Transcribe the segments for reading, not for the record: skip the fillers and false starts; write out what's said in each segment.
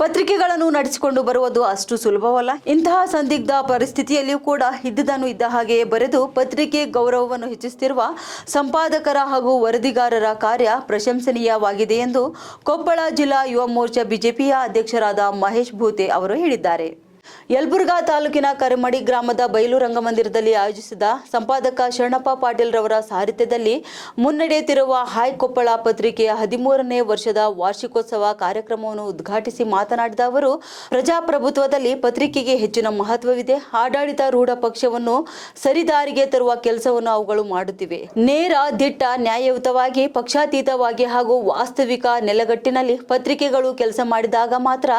ಪತ್ರಿಕೆಗಳನ್ನು ನಡೆಸಿಕೊಂಡು ಬರುವುದು ಅಷ್ಟು ಸುಲಭವಲ್ಲ. ಇಂತಹ ಸಂದಿಗ್ಧ ಪರಿಸ್ಥಿತಿಯಲ್ಲಿಯೂ ಕೂಡ ಇದ್ದುದನ್ನು ಇದ್ದ ಹಾಗೆಯೇ ಬರೆದು ಪತ್ರಿಕೆ ಗೌರವವನ್ನು ಹೆಚ್ಚಿಸುತ್ತಿರುವ ಸಂಪಾದಕರ ಹಾಗೂ ವರದಿಗಾರರ ಕಾರ್ಯ ಪ್ರಶಂಸನೀಯವಾಗಿದೆ ಎಂದು ಕೊಪ್ಪಳ ಜಿಲ್ಲಾ ಯುವ ಮೋರ್ಚಾ ಬಿಜೆಪಿಯ ಅಧ್ಯಕ್ಷರಾದ ಮಹೇಶ್ ಭೂತೆ ಅವರು ಹೇಳಿದ್ದಾರೆ. ಯಲಬುರ್ಗಾ ತಾಲೂಕಿನ ಕರಮಡಿ ಗ್ರಾಮದ ಬಯಲು ರಂಗಮಂದಿರದಲ್ಲಿ ಆಯೋಜಿಸಿದ ಸಂಪಾದಕ ಶರಣಪ್ಪ ಪಾಟೀಲ್ ರವರ ಸಾಹಿತ್ಯದಲ್ಲಿ ಮುನ್ನಡೆಯುತ್ತಿರುವ ಹಾಯ್ ಕೊಪ್ಪಳ ಪತ್ರಿಕೆಯ 13ನೇ ವರ್ಷದ ವಾರ್ಷಿಕೋತ್ಸವ ಕಾರ್ಯಕ್ರಮವನ್ನು ಉದ್ಘಾಟಿಸಿ ಮಾತನಾಡಿದ ಅವರು, ಪ್ರಜಾಪ್ರಭುತ್ವದಲ್ಲಿ ಪತ್ರಿಕೆಗೆ ಹೆಚ್ಚಿನ ಮಹತ್ವವಿದೆ. ಆಡಳಿತಾರೂಢ ಪಕ್ಷವನ್ನು ಸರಿದಾರಿಗೆ ತರುವ ಕೆಲಸವನ್ನು ಅವುಗಳು ಮಾಡುತ್ತಿವೆ. ನೇರ, ದಿಟ್ಟ, ನ್ಯಾಯಯುತವಾಗಿ, ಪಕ್ಷಾತೀತವಾಗಿ ಹಾಗೂ ವಾಸ್ತವಿಕ ನೆಲೆಗಟ್ಟಿನಲ್ಲಿ ಪತ್ರಿಕೆಗಳು ಕೆಲಸ ಮಾಡಿದಾಗ ಮಾತ್ರ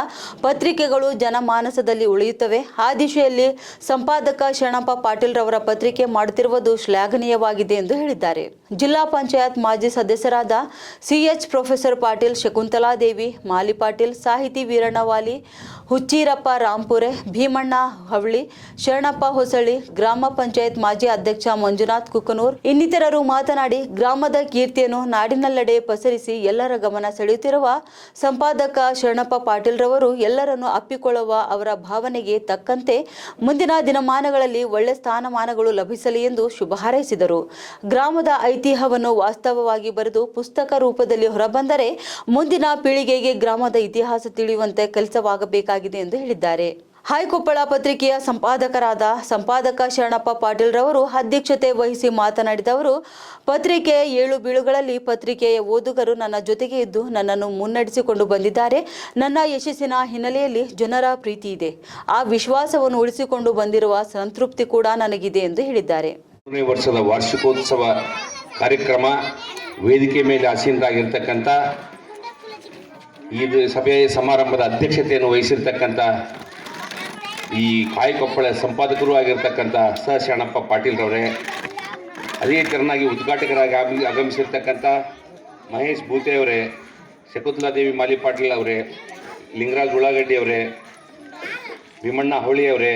ಪತ್ರಿಕೆಗಳು ಜನಮಾನಸದಲ್ಲಿ ಉಳಿಯುತ್ತವೆ. ಆ ದಿಶೆಯಲ್ಲಿ ಸಂಪಾದಕ ಶರಣಪ್ಪ ಪಾಟೀಲ್ ರವರ ಪತ್ರಿಕೆ ಮಾಡುತ್ತಿರುವುದು ಶ್ಲಾಘನೀಯವಾಗಿದೆ ಎಂದು ಹೇಳಿದ್ದಾರೆ. ಜಿಲ್ಲಾ ಪಂಚಾಯತ್ ಮಾಜಿ ಸದಸ್ಯರಾದ ಸಿಎಚ್ ಪ್ರೊಫೆಸರ್ ಪಾಟೀಲ್, ಶಕುಂತಲಾದೇವಿ, ಮಾಲಿ ಪಾಟೀಲ್, ಸಾಹಿತಿ ವೀರಣ್ಣವಾಲಿ, ಹುಚ್ಚೀರಪ್ಪ ರಾಂಪುರೆ, ಭೀಮಣ್ಣ ಹವಳಿ, ಶರಣಪ್ಪ ಹೊಸಳ್ಳಿ, ಗ್ರಾಮ ಪಂಚಾಯತ್ ಮಾಜಿ ಅಧ್ಯಕ್ಷ ಮಂಜುನಾಥ್ ಕುಕನೂರ್ ಇನ್ನಿತರರು ಮಾತನಾಡಿ ಗ್ರಾಮದ ಕೀರ್ತಿಯನ್ನು ನಾಡಿನೆಲ್ಲೆಡೆ ಪಸರಿಸಿ ಎಲ್ಲರ ಗಮನ ಸೆಳೆಯುತ್ತಿರುವ ಸಂಪಾದಕ ಶರಣಪ್ಪ ಪಾಟೀಲ್ ರವರು ಎಲ್ಲರನ್ನು ಅಪ್ಪಿಕೊಳ್ಳುವ ಅವರ ಭಾವನೆಗೆ ತಕ್ಕಂತೆ ಮುಂದಿನ ದಿನಮಾನಗಳಲ್ಲಿ ಒಳ್ಳೆ ಸ್ಥಾನಮಾನಗಳು ಲಭಿಸಲಿ ಎಂದು ಶುಭ ಹಾರೈಸಿದರು. ಗ್ರಾಮದ ಐತಿಹ್ಯವನ್ನು ವಾಸ್ತವವಾಗಿ ಬರೆದು ಪುಸ್ತಕ ರೂಪದಲ್ಲಿ ಹೊರಬಂದರೆ ಮುಂದಿನ ಪೀಳಿಗೆಗೆ ಗ್ರಾಮದ ಇತಿಹಾಸ ತಿಳಿಯುವಂತೆ ಕೆಲಸವಾಗಬೇಕಾಗಿದೆ ಎಂದು ಹೇಳಿದ್ದಾರೆ. ಹಾಯ್ ಕೊಪ್ಪಳ ಪತ್ರಿಕೆಯ ಸಂಪಾದಕರಾದ ಸಂಪಾದಕ ಶರಣಪ್ಪ ಪಾಟೀಲ್ ರವರು ಅಧ್ಯಕ್ಷತೆ ವಹಿಸಿ ಮಾತನಾಡಿದ ಅವರು, ಪತ್ರಿಕೆಯ 7 ಬೀಳುಗಳಲ್ಲಿ ಪತ್ರಿಕೆಯ ಓದುಗರು ನನ್ನ ಜೊತೆಗೆ ಇದ್ದು ನನ್ನನ್ನು ಮುನ್ನಡೆಸಿಕೊಂಡು ಬಂದಿದ್ದಾರೆ. ನನ್ನ ಯಶಸ್ಸಿನ ಹಿನ್ನೆಲೆಯಲ್ಲಿ ಜನರ ಪ್ರೀತಿ ಇದೆ. ಆ ವಿಶ್ವಾಸವನ್ನು ಉಳಿಸಿಕೊಂಡು ಬಂದಿರುವ ಸಂತೃಪ್ತಿ ಕೂಡ ನನಗಿದೆ ಎಂದು ಹೇಳಿದ್ದಾರೆ. 3ನೇ ವರ್ಷದ ವಾರ್ಷಿಕೋತ್ಸವ ಕಾರ್ಯಕ್ರಮ ವೇದಿಕೆ ಮೇಲೆ ಆಸೀನರಾಗಿರ್ತಕ್ಕಂಥ ಇದು ಸಭೆಯ ಸಮಾರಂಭದ ಅಧ್ಯಕ್ಷತೆಯನ್ನು ವಹಿಸಿರ್ತಕ್ಕಂಥ ಈ ಹಾಯ್ ಕೊಪ್ಪಳ ಸಂಪಾದಕರು ಆಗಿರ್ತಕ್ಕಂಥ ಶರಣಪ್ಪ ಪಾಟೀಲ್ ರವರೇ, ಅದೇ ತೆರನಾಗಿ ಉದ್ಘಾಟಕರಾಗಿ ಆಗಮಿಸಿರ್ತಕ್ಕಂಥ ಮಹೇಶ್ ಭೂತೆ ಅವರೇ, ಶಕುಂತಲಾದೇವಿ ಮಾಲಿ ಪಾಟೀಲ್ ಅವರೇ, ಲಿಂಗರಾಜ್ ಉಳ್ಳಾಗಡ್ಡಿ ಅವರೇ, ಭೀಮಣ್ಣ ಹೋಳಿ ಅವರೇ,